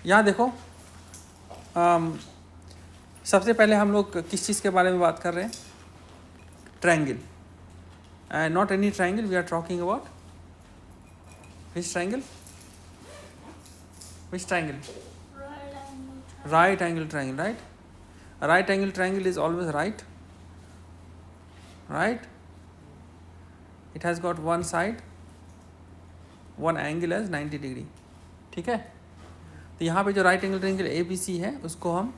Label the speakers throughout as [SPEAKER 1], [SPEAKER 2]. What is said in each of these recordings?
[SPEAKER 1] यहाँ देखो, सबसे पहले हम लोग किस चीज़ के बारे में बात कर रहे हैं? Triangle. Not any triangle, we are talking about which triangle? Which triangle? Right angle triangle, right? A right angle triangle is always right. Right? It has got one side, one angle as 90 degree. ठीक है? तो यहाँ पे जो right angle triangle A B C है उसको हम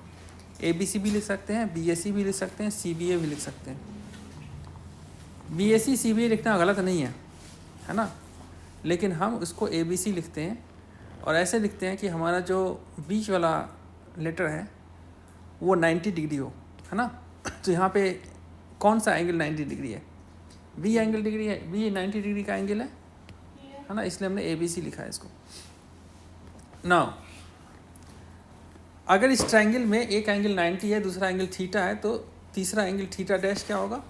[SPEAKER 1] ए B सी भी लिख सकते हैं, बी ए सी भी लिख सकते हैं, सी बी ए भी लिख सकते हैं. बी ए सी बी ए लिखना गलत नहीं है ना? लेकिन हम उसको ए बी सी लिखते हैं और ऐसे लिखते हैं कि हमारा जो बीच वाला लेटर है वो 90 डिग्री हो, है ना? तो यहाँ पे कौन सा एंगल 90 डिग्री है? बी एंगल डिग्री है, बी 90 डिग्री का एंगल है ना? इसलिए हमने ए बी सी लिखा है इसको. नाउ अगर इस ट्रायंगल में एक एंगल 90 है, दूसरा एंगल थीटा है, तो तीसरा एंगल थीटा डैश क्या होगा?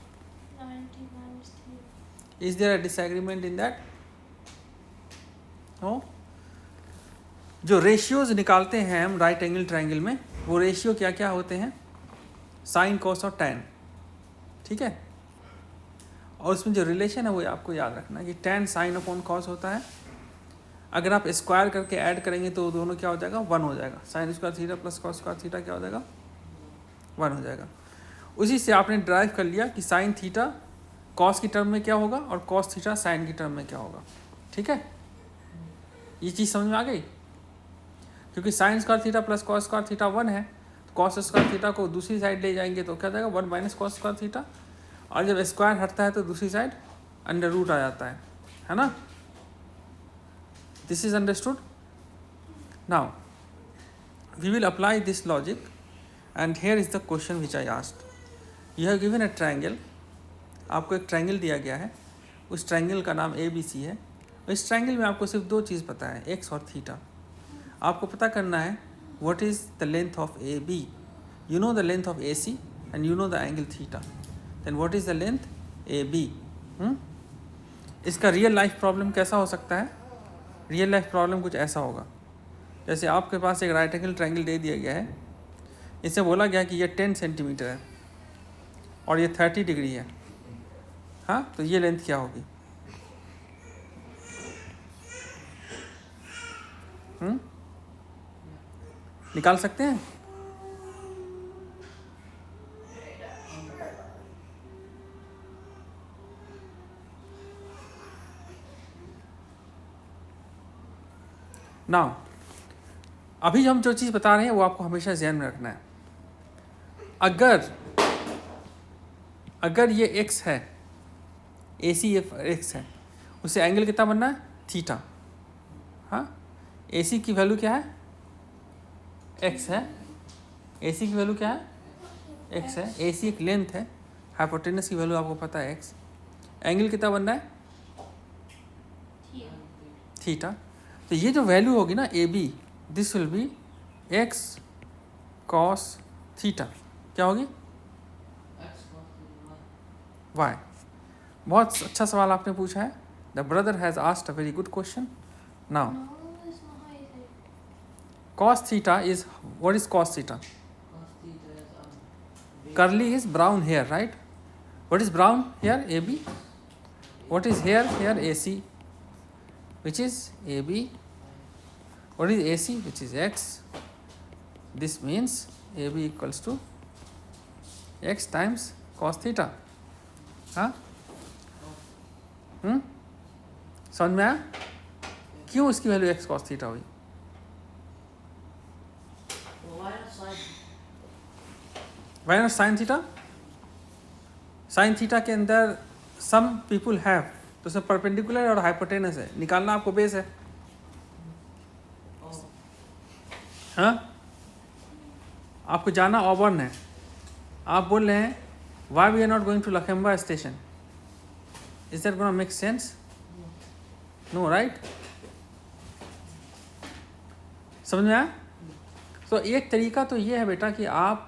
[SPEAKER 1] 90 - 3. Is there a disagreement in that? No. जो रेशियोज निकालते हैं हम राइट एंगल ट्रायंगल में, वो रेशियो क्या क्या होते हैं? साइन, कॉस और टैन. ठीक है? और उसमें जो रिलेशन है वो आपको याद रखना कि टैन साइन अपॉन कॉस होता है. अगर आप स्क्वायर करके ऐड करेंगे तो दोनों क्या हो जाएगा? 1 हो जाएगा. Sine square theta plus cos square theta क्या हो जाएगा? 1 हो जाएगा. उसी से आपने ड्राइव कर लिया कि साइन थीटा कॉस की टर्म में क्या होगा और कॉस थीटा साइन की टर्म में क्या होगा. ठीक है? ये चीज़ समझ में आ गई? क्योंकि sine square theta plus cos square theta 1 है, तो कॉस स्क्वायर थीटा को दूसरी साइड ले जाएंगे तो क्या जाएगा? 1 माइनस कॉस स्क्वायर थीटा. और जब स्क्वायर हटता है तो दूसरी साइड अंडर रूट आ जाता है ना? This is understood. Now we will apply this logic and here is the question which I asked. You have given a triangle. आपको एक ट्रायंगल दिया गया है, उस ट्रायंगल का नाम ए बी सी है. इस ट्रायंगल में आपको सिर्फ 2 चीज़ पता है, एक्स और थीटा. आपको पता करना है what is the length of A B. You know the length of A C and you know the angle theta. Then what is the length A B. इसका रियल लाइफ प्रॉब्लम कैसा हो सकता है? Real life problem कुछ ऐसा होगा, जैसे आपके पास एक राइट एंगल ट्रायंगल दे दिया गया है. इससे बोला गया कि ये 10 सेंटीमीटर है और ये 30 डिग्री है. हाँ, तो ये लेंथ क्या होगी? निकाल सकते हैं? नाउ अभी हम जो चीज़ बता रहे हैं वो आपको हमेशा ध्यान में रखना है. अगर ये x है, ए सी एक्स है, उससे एंगल कितना बनना है? थीटा. हाँ, ए सी की वैल्यू क्या है? x है. ए सी की वैल्यू क्या है? x है. ए सी एक लेंथ है, हाइपोटेनस की वैल्यू आपको पता है x. एंगल कितना बनना है? थीटा. तो ये जो वैल्यू होगी ना A B, this will be X cos theta. क्या होगी? वाई. बहुत अच्छा सवाल आपने पूछा है. The brother has asked a very good question. Now cos theta is, what is cos theta? Curly is brown hair, right? What is brown here? AB. What is here? Here AC, which is AB. What is AC? Which is x. This means AB equals to x times cos theta. हाँ? समझ में आया? क्यों इसकी value x cos theta हुई? Why not sin theta? Sin theta के अंदर some people have, तो उसमें परपेंडिकुलर और हाइपोटेनस है, निकालना आपको बेस है. हाँ, आपको जाना ऑबर्न है. आप बोल रहे हैं why we are not going to Lakemba station? Is that gonna make sense? No, right? समझ में आया? तो एक तरीका तो ये है बेटा कि आप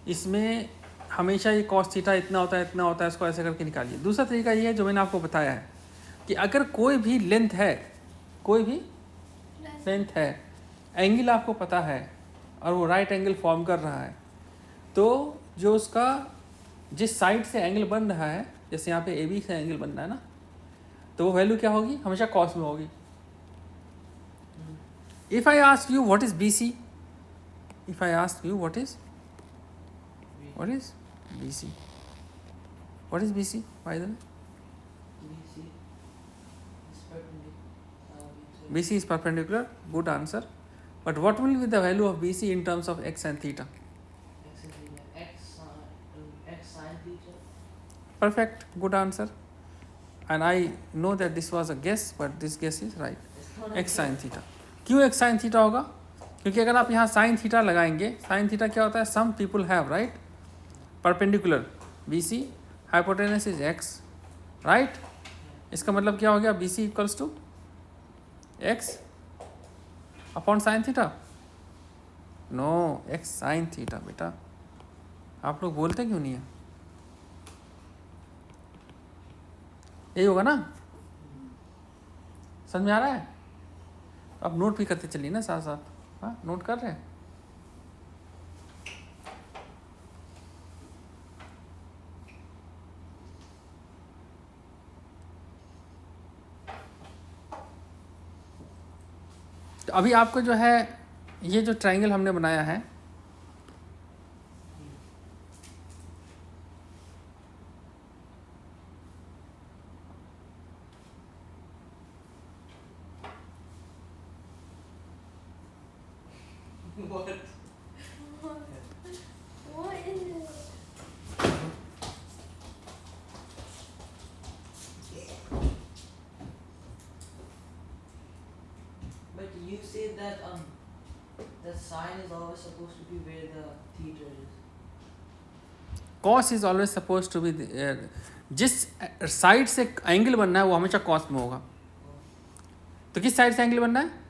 [SPEAKER 1] इसमें हमेशा ये कॉस थीटा इतना होता है, इसको ऐसे करके निकालिए. दूसरा तरीका ये है जो मैंने आपको बताया है कि अगर कोई भी लेंथ है एंगल आपको पता है और वो राइट एंगल फॉर्म कर रहा है, तो जो उसका जिस साइड से एंगल बन रहा है, जैसे यहाँ पे ए बी से एंगल बन रहा है ना, तो वो वैल्यू क्या होगी, हमेशा कॉस में होगी. If I ask you what is B C, if I ask you what is B C, what is B C by the way? BC is perpendicular, good answer. But what will be the value of BC in terms of x and theta?
[SPEAKER 2] X sin theta.
[SPEAKER 1] Perfect, good answer. And I know that this was a guess, but this guess is right. X sin theta. क्यों x sin theta होगा? क्योंकि अगर आप यहाँ sin theta लगाएंगे, sin theta क्या होता है? Some people have, right? Perpendicular BC, hypotenuse is x, right? इसका मतलब क्या हो गया? BC equals to x upon sine theta. No, X sine theta. बेटा आप लोग बोलते क्यों नहीं है? यही होगा ना? समझ में आ रहा है? आप नोट भी करते चलिए ना साथ साथ. हाँ, नोट कर रहे हैं. तो अभी आपको जो है ये जो ट्रायंगल हमने बनाया है,
[SPEAKER 2] What?
[SPEAKER 3] What is it?
[SPEAKER 2] But you said that the sine is always supposed to be where the theta is.
[SPEAKER 1] Cos is always suppose to be, जिस साइड से एंगल बनना है वो हमेशा कॉस में होगा. तो किस साइड से एंगल बनना है?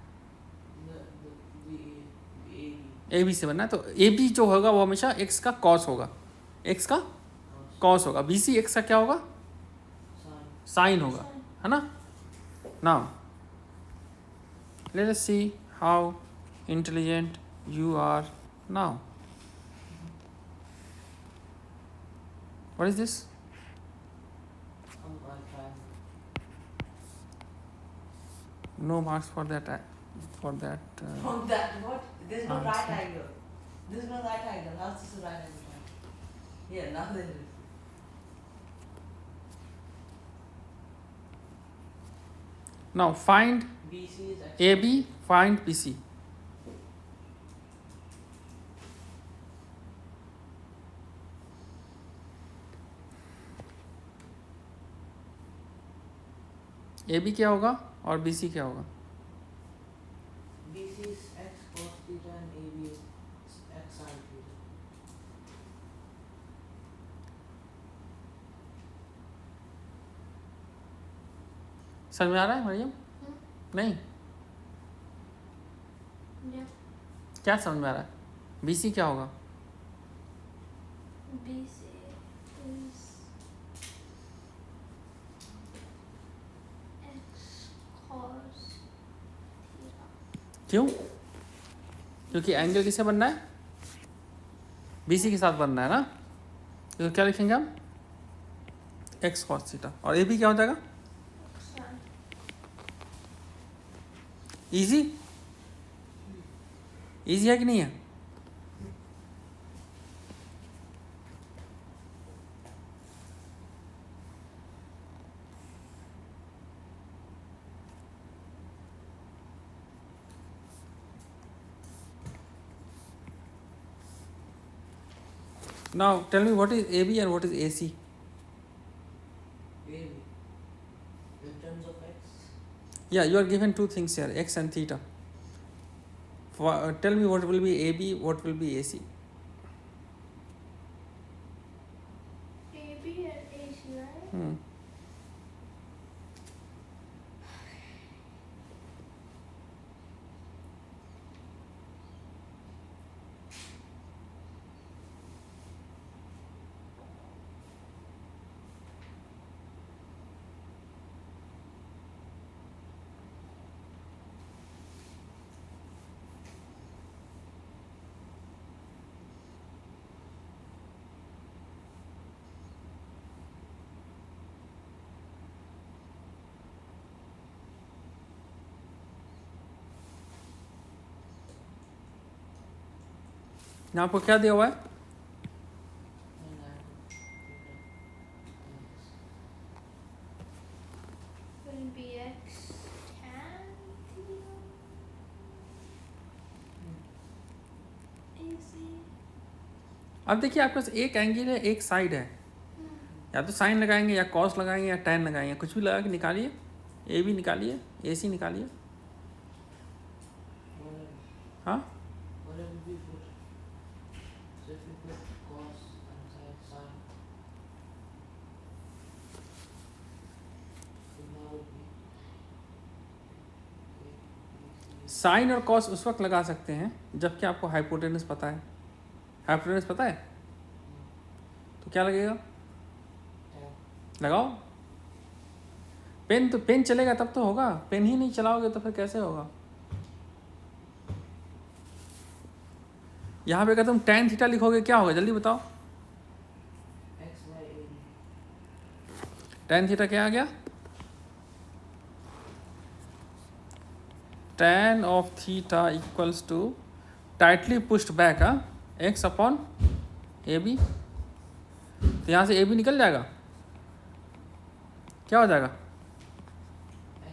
[SPEAKER 1] ए बी से बनना है. तो ए बी जो होगा वो हमेशा एक्स का कॉस होगा, एक्स का कॉस होगा. बी सी एक्स का क्या होगा? साइन होगा, है ना? Now let us see how intelligent you are now. What is this?
[SPEAKER 2] I'm trying.
[SPEAKER 1] No marks for that. For that.
[SPEAKER 2] From that what? There's no right
[SPEAKER 1] answer.
[SPEAKER 2] angle. There's no right angle. How's this a right angle triangle? Yeah, now there is.
[SPEAKER 1] Now find
[SPEAKER 2] BC is actually.
[SPEAKER 1] AB, find BC. AB क्या होगा और BC क्या होगा?
[SPEAKER 2] BC is x cos theta and AB is x sin theta.
[SPEAKER 1] समझ में आ रहा है मरियम? नहीं,
[SPEAKER 3] Yeah.
[SPEAKER 1] क्या समझ में आ रहा है? BC क्या होगा?
[SPEAKER 3] BC is x cos theta.
[SPEAKER 1] क्यों? क्योंकि एंगल किसे बनना है? BC के साथ बनना है ना. तो क्या लिखेंगे हम? x cos theta. और AB क्या हो जाएगा?
[SPEAKER 3] Sin.
[SPEAKER 1] इजी, इजी है कि नहीं है? Now tell me what is AB and what is AC?
[SPEAKER 2] AB. In terms of x.
[SPEAKER 1] Yeah, you are given two things here, x and theta. Tell me what will be AB, what will be AC?
[SPEAKER 3] AB and AC, right?
[SPEAKER 1] Hmm. यहाँ आपको क्या दिया हुआ है?
[SPEAKER 2] And angle theta.
[SPEAKER 3] Wouldn't be x tan theta. AC.
[SPEAKER 1] अब देखिए आपके पास एक एंगल है, एक साइड है, या तो साइन लगाएंगे या कॉस लगाएंगे या टैन लगाएंगे, कुछ भी लगा के निकालिए। ए भी निकालिए, ए सी निकालिए।
[SPEAKER 2] Whatever.
[SPEAKER 1] हाँ,
[SPEAKER 2] Whatever we put. So if we put cos and sin, then that would be
[SPEAKER 1] sine और कॉस उस वक्त लगा सकते हैं जबकि आपको हाइपोटेनस पता है। हाइपोटेनस पता है तो क्या लगेगा?
[SPEAKER 2] tan.
[SPEAKER 1] लगाओ। पेन तो पेन चलेगा तब तो होगा, पेन ही नहीं चलाओगे तो फिर कैसे होगा? यहाँ पे अगर तुम tan थीटा लिखोगे क्या होगा, जल्दी बताओ।
[SPEAKER 2] X y a b.
[SPEAKER 1] tan theta क्या आ गया? tan of theta equals to tightly pushed back x upon A B. तो यहाँ से ए बी निकल जाएगा, क्या हो जाएगा?
[SPEAKER 2] X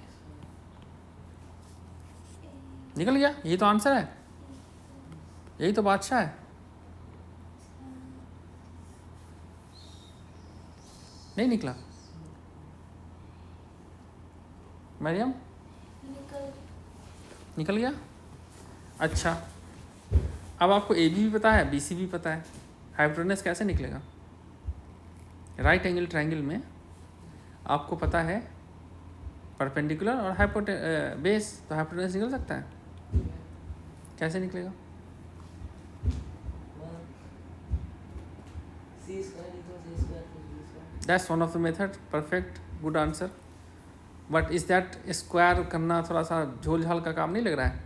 [SPEAKER 1] निकल गया। यही तो आंसर है, यही तो बादशाह है। नहीं निकला मरियम? निकल गया। अच्छा, अब आपको ए बी भी पता है, बी सी भी पता है, हाइपोटेनस कैसे निकलेगा? राइट एंगल ट्रायंगल में आपको पता है परपेंडिकुलर और बेस, तो हाइपोटेनस निकल सकता है। कैसे निकलेगा?
[SPEAKER 2] well, c square equals a square plus b square.
[SPEAKER 1] That's one of the method. Perfect, good answer. But is that square करना थोड़ा सा झोल झाल का काम नहीं लग रहा है?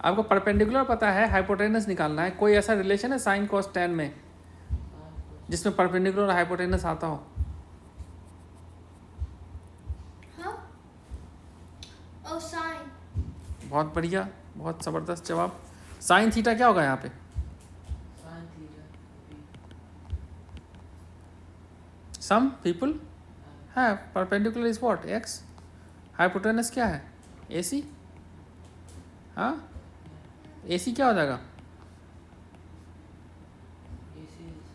[SPEAKER 1] आपको परपेंडिकुलर पता है, हाइपोटेनस निकालना है। कोई ऐसा रिलेशन है साइन कॉस टैन में जिसमें परपेंडिकुलर और हाइपोटेनस आता हो?
[SPEAKER 3] Huh? Oh, sine.
[SPEAKER 1] बहुत बढ़िया, बहुत ज़बरदस्त जवाब। साइन थीटा क्या होगा यहाँ पे?
[SPEAKER 2] Sin theta b.
[SPEAKER 1] Some people है perpendicular is what? X. Hypotenuse क्या है? ए सी। हाँ, ए सी क्या हो जाएगा?
[SPEAKER 2] AC is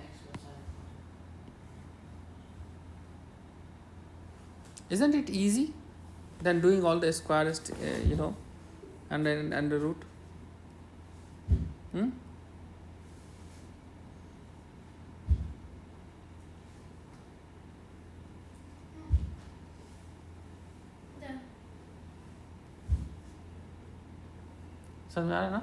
[SPEAKER 2] x plus sin theta.
[SPEAKER 1] Isn't it easy than doing all the square, and then and the root?
[SPEAKER 3] Yeah.
[SPEAKER 1] समझ में आ रहा है ना?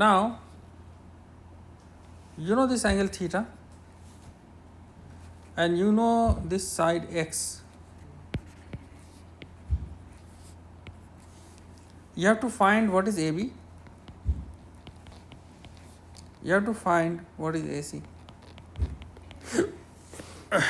[SPEAKER 1] Now, you know this angle theta, and you know this side x. You have to find what is AB. You have to find what is AC.
[SPEAKER 3] Okay.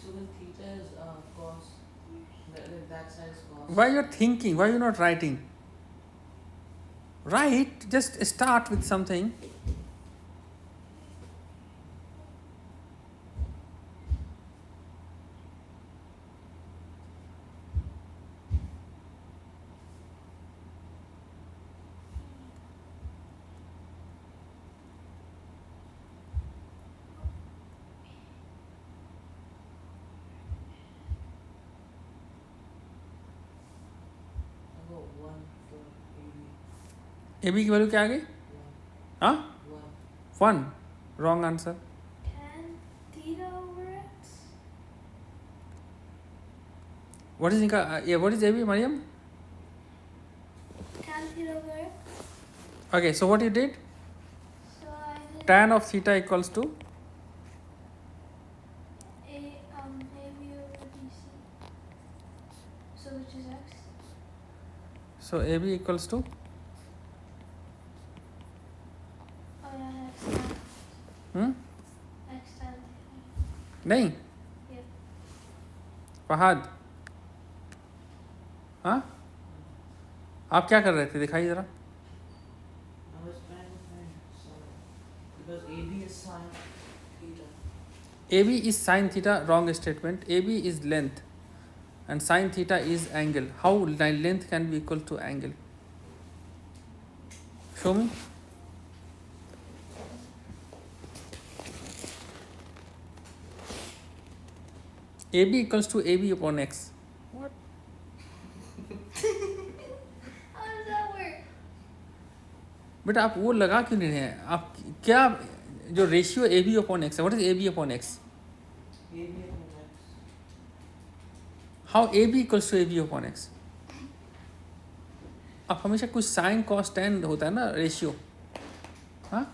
[SPEAKER 2] So then theta is cos. That side is cos.
[SPEAKER 1] Why you're thinking? Why you're not writing? Write. Just start with something.
[SPEAKER 2] I got 1 for AB.
[SPEAKER 1] AB की value क्या आ गई?
[SPEAKER 2] 1.
[SPEAKER 1] हाँ
[SPEAKER 2] 1.
[SPEAKER 1] 1. Wrong answer.
[SPEAKER 3] Tan theta over x.
[SPEAKER 1] What is what is AB, Mariam?
[SPEAKER 3] Tan theta over x.
[SPEAKER 1] Okay, so what you did?
[SPEAKER 3] So I did
[SPEAKER 1] Tan of theta equals to
[SPEAKER 3] AB over DC. So which is x?
[SPEAKER 1] so AB equals to
[SPEAKER 3] Oh yeah, x tan. X tan theta.
[SPEAKER 1] नहीं
[SPEAKER 3] Yep.
[SPEAKER 1] Fahad हाँ आप क्या कर रहे थे दिखाइए जरा
[SPEAKER 2] I was trying to find sine. Because AB is sine theta.
[SPEAKER 1] AB is sin theta. Wrong statement. AB is length and sin theta is angle. How length can be equal to angle? Show me. AB equals to AB upon x.
[SPEAKER 3] How does that work?
[SPEAKER 1] बेटा आप वो लगा क्यों नहीं रहे हैं? आप क्या जो रेशियो AB upon x है, what is AB upon x?
[SPEAKER 2] AB upon x.
[SPEAKER 1] How AB equals to AB upon x? अब हमेशा कुछ साइन कॉस टेन होता है ना रेशियो. हाँ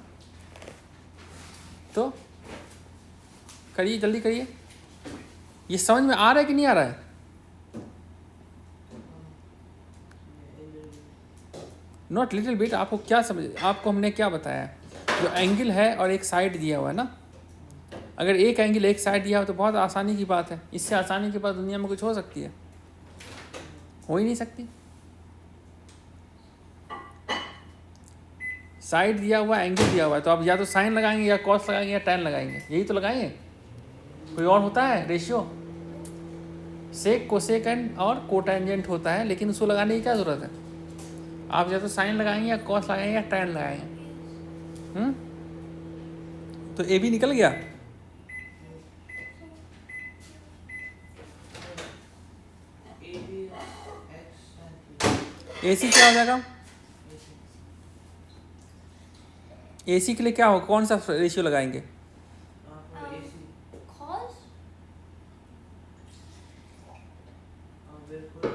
[SPEAKER 1] तो करिए जल्दी करिए. ये समझ में आ रहा है कि नहीं आ रहा है? Not little bit. आपको क्या समझ, आपको हमने क्या बताया? जो एंगल है और एक साइड दिया हुआ है ना, अगर एक एंगल एक साइड दिया हो तो बहुत आसानी की बात है. इससे आसानी के बाद दुनिया में कुछ हो सकती है? हो ही नहीं सकती. साइड दिया हुआ एंगल दिया हुआ है तो आप या तो साइन लगाएंगे या कॉस लगाएंगे या टैन लगाएंगे. यही तो लगाएंगे. कोई और होता है रेशियो? सेक कोसेकेंड और कोटेंजेंट होता है, लेकिन उसको लगाने की क्या ज़रूरत है? आप या तो साइन लगाएंगे या कॉस लगाएंगे या टैन लगाएंगे. तो ए भी निकल गया.
[SPEAKER 2] AB is x tan theta.
[SPEAKER 1] ए सी क्या हो जाएगा?
[SPEAKER 2] AC.
[SPEAKER 1] ए सी के लिए क्या हो, कौन सा रेशियो लगाएंगे?
[SPEAKER 2] For AC.
[SPEAKER 3] Cos?
[SPEAKER 2] We'll put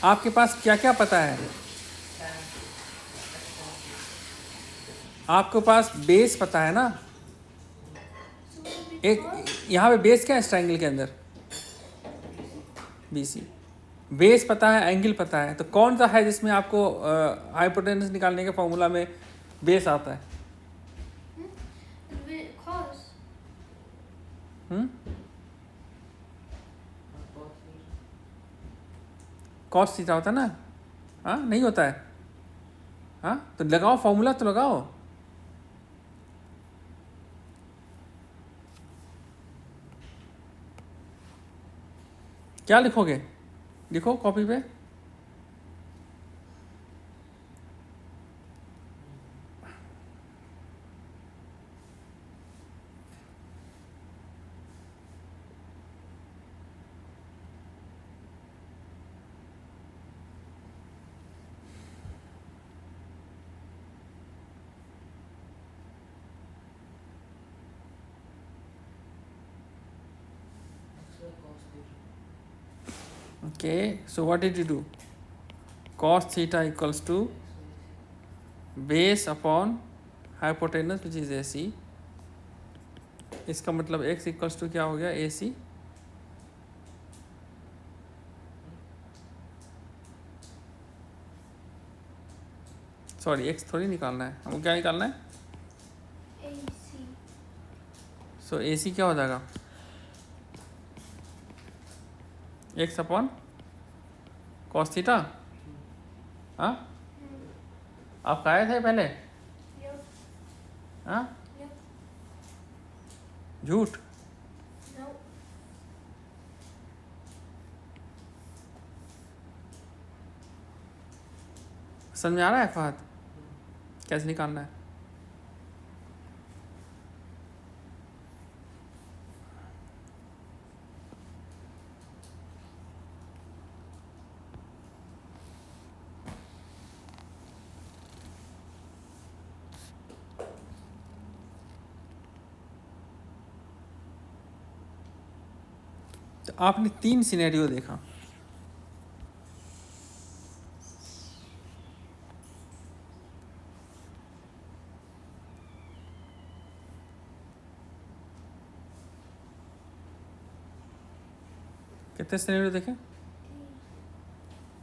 [SPEAKER 1] आपके पास क्या क्या पता है?
[SPEAKER 2] tan. X tan theta.
[SPEAKER 1] आपके पास बेस पता है ना.
[SPEAKER 3] So would it be
[SPEAKER 1] एक
[SPEAKER 3] cos?
[SPEAKER 1] यहाँ पे बेस क्या है इस ट्रायंगल के अंदर? BC. बेस पता है, एंगल पता है, तो कौन सा है जिसमें आपको हाइपोटेनस निकालने के फॉर्मूला में बेस आता है?
[SPEAKER 3] Would it be cos?
[SPEAKER 1] Hmm
[SPEAKER 2] Cos theta.
[SPEAKER 1] Cos theta होता है ना. हाँ नहीं होता है. हाँ तो लगाओ फॉर्मूला तो लगाओ. क्या लिखोगे? लिखो कॉपी पे.
[SPEAKER 2] X by cos theta.
[SPEAKER 1] Okay, so what did you do? Cos theta equals to
[SPEAKER 2] X by AC.
[SPEAKER 1] Base upon hypotenuse which is AC. इसका मतलब x इक्वल्स टू क्या हो गया? AC. सॉरी x थोड़ी निकालना है, हमको क्या निकालना है?
[SPEAKER 3] AC.
[SPEAKER 1] सो AC क्या हो जाएगा? X upon cos theta. हाँ, आप खाए थे पहले?
[SPEAKER 3] Yep.
[SPEAKER 1] हाँ,
[SPEAKER 3] Yep.
[SPEAKER 1] झूठ।
[SPEAKER 3] No.
[SPEAKER 1] समझ में आ रहा है फहद कैसे निकालना है? तो आपने 3 सिनेरियो देखा। कितने सिनेरियो देखे?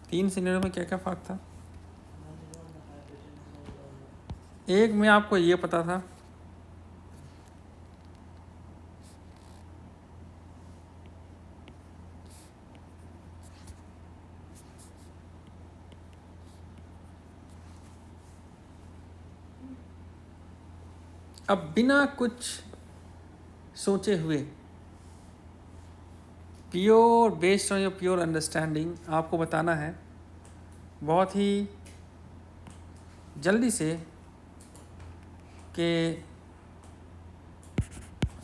[SPEAKER 1] 3 सिनेरियो में क्या क्या फर्क था? एक में आपको ये पता था अब बिना कुछ सोचे हुए, pure based on your pure understanding, आपको बताना है बहुत ही जल्दी से कि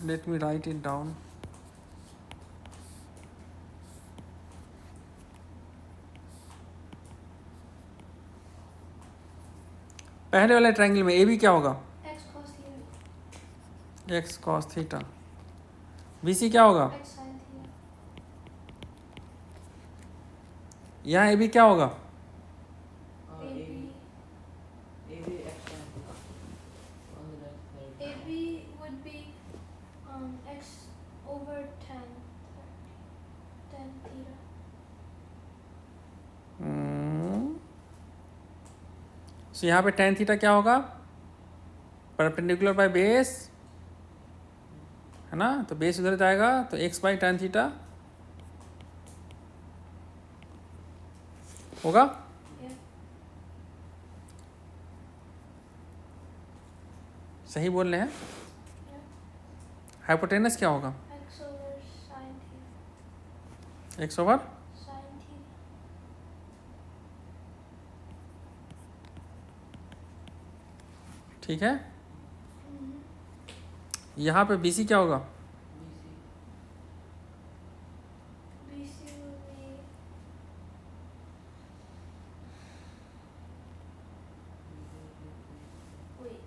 [SPEAKER 1] let me right it down. पहले वाले ट्रायंगल में ए बी क्या होगा?
[SPEAKER 3] X cos theta.
[SPEAKER 1] X cos theta. B C क्या होगा?
[SPEAKER 3] X sin theta.
[SPEAKER 1] यहाँ ए बी क्या होगा?
[SPEAKER 3] AB.
[SPEAKER 2] AB X tan theta. On the left side.
[SPEAKER 3] AB would be X over tan theta.
[SPEAKER 1] तो यहाँ पे tan थीटा क्या होगा? परपेंडिकुलर बाय बेस, है ना? तो बेस उधर जाएगा तो x बाई tan थीटा होगा।
[SPEAKER 3] Yeah.
[SPEAKER 1] सही बोल रहे हैं।
[SPEAKER 3] Yeah.
[SPEAKER 1] हाइपोटेनस क्या होगा?
[SPEAKER 3] X over sin theta.
[SPEAKER 1] x over
[SPEAKER 3] Sin theta.
[SPEAKER 1] ठीक है।
[SPEAKER 3] Mm-hmm.
[SPEAKER 1] यहाँ पे बी सी क्या होगा?
[SPEAKER 3] BC would be wait.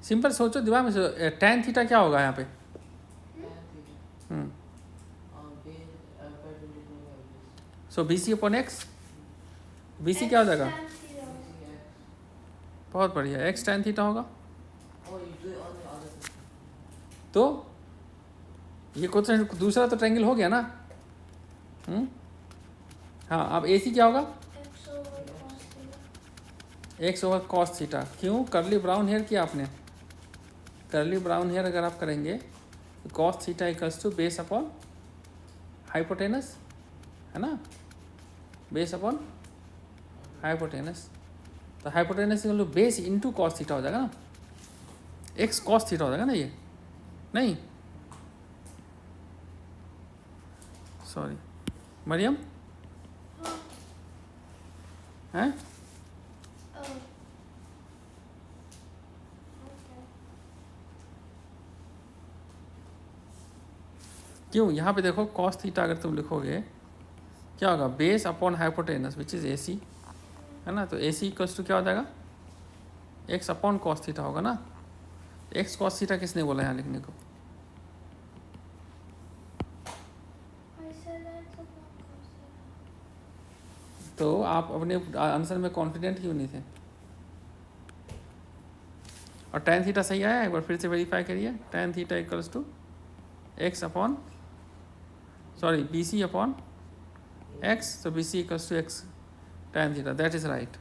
[SPEAKER 1] Simple सोचो, दिमाग में सोचो, tan थीटा क्या होगा यहाँ पे?
[SPEAKER 2] Tan theta.
[SPEAKER 1] Hmm,
[SPEAKER 2] Base perpendicular by base.
[SPEAKER 1] So B C upon X, B C क्या हो जाएगा?
[SPEAKER 3] Tan theta.
[SPEAKER 2] BC X.
[SPEAKER 1] बहुत बढ़िया, एक्स tan थीटा होगा।
[SPEAKER 2] Oh, you do it on the other side.
[SPEAKER 1] तो ये क्वेश्चन दूसरा तो ट्रायंगल हो गया ना? हाँ, अब ए सी क्या होगा?
[SPEAKER 3] X over cos theta.
[SPEAKER 1] X over cos theta. क्यों करली ब्राउन हेयर किया आपने? करली ब्राउन हेयर अगर आप करेंगे तो cos theta equals to base upon hypotenuse, है ना? Base upon hypotenuse. तो hypotenuse equal to base into cos theta हो जाएगा ना? एक्स कॉस थीटा हो जाएगा ना ये? नहीं, सॉरी मरियम, हैं?
[SPEAKER 3] Oh. Okay.
[SPEAKER 1] क्यों? यहाँ पे देखो कॉस थीटा अगर तुम लिखोगे क्या होगा? Base upon hypotenuse which is A C, है ना? तो ए सी इक्वल्स टू क्या हो जाएगा? एक्स अपॉन कॉस थीटा होगा ना? एक्स कॉस थीटा किसने बोला यहाँ लिखने को?
[SPEAKER 3] I said X upon cos theta.
[SPEAKER 1] तो आप अपने आंसर में कॉन्फिडेंट क्यों नहीं थे? और tan थीटा सही आया? एक बार फिर से वेरीफाई करिए। tan theta equals to x upon, sorry B C upon x, तो B C equals to x tan theta, that is right.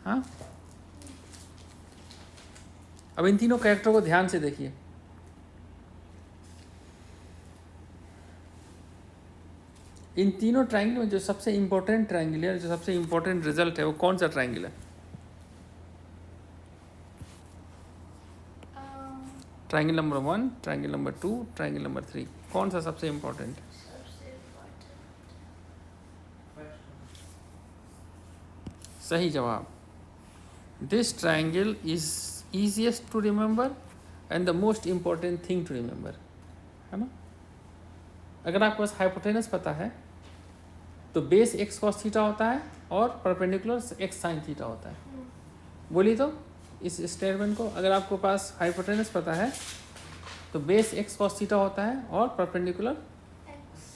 [SPEAKER 1] हाँ, अब इन तीनों कैरेक्टर को ध्यान से देखिए। इन तीनों ट्रायंगल में जो सबसे इंपॉर्टेंट ट्रायंगल है, जो सबसे इंपॉर्टेंट रिजल्ट है, वो कौन सा ट्रायंगल है? Triangle number 1, triangle number 2, triangle number 3, कौन सा सबसे इंपॉर्टेंट है?
[SPEAKER 3] सबसे important.
[SPEAKER 2] First
[SPEAKER 1] सही जवाब। This triangle is easiest to remember and the most important thing to remember, है ना? अगर आपके पास हाइपोटेनस पता है तो बेस x cos थीटा होता है और परपेंडिकुलर x sin थीटा होता है। बोलिए तो इस स्टेटमेंट को, अगर आपके पास हाइपोटेनस पता है तो बेस x cos थीटा होता है और परपेंडिकुलर
[SPEAKER 3] X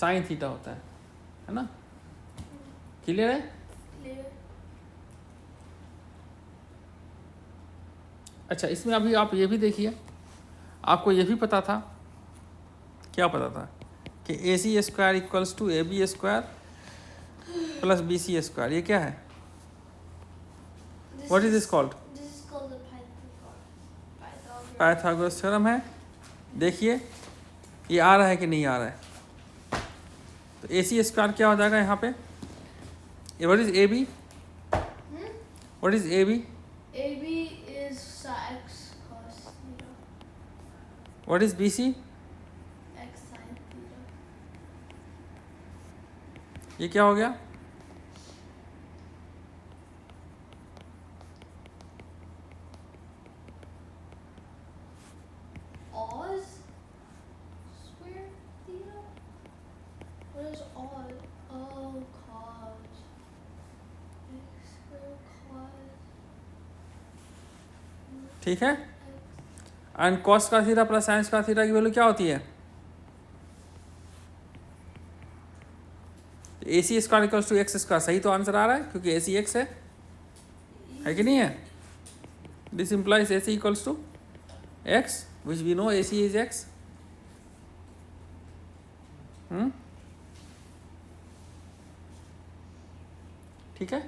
[SPEAKER 1] sin थीटा होता है ना? क्लियर है?
[SPEAKER 3] clear.
[SPEAKER 1] अच्छा, इसमें अभी आप ये भी देखिए, आपको ये भी पता था, क्या पता था कि A C square equals to A B square plus B C square. ये क्या है? What is this called?
[SPEAKER 3] This is called the Pythagoras.
[SPEAKER 1] Pythagoras theorem है। देखिए ये आ रहा है कि नहीं आ रहा है? तो ए सी स्क्वायर क्या हो जाएगा यहाँ पे? What is A B? What is A B?
[SPEAKER 3] AB is x cos theta.
[SPEAKER 1] What is B C?
[SPEAKER 3] X sin theta.
[SPEAKER 1] ये क्या हो गया?
[SPEAKER 3] Oz square theta? What is oz? Oh, cos. X square cos
[SPEAKER 1] ठीक है।
[SPEAKER 3] x.
[SPEAKER 1] And cos का theta plus sin का theta की value क्या होती है? A C square equals to x square. सही तो आंसर आ रहा है क्योंकि ए सी एक्स है कि नहीं है? This implies A C equals to X which we know A C is X. ठीक है।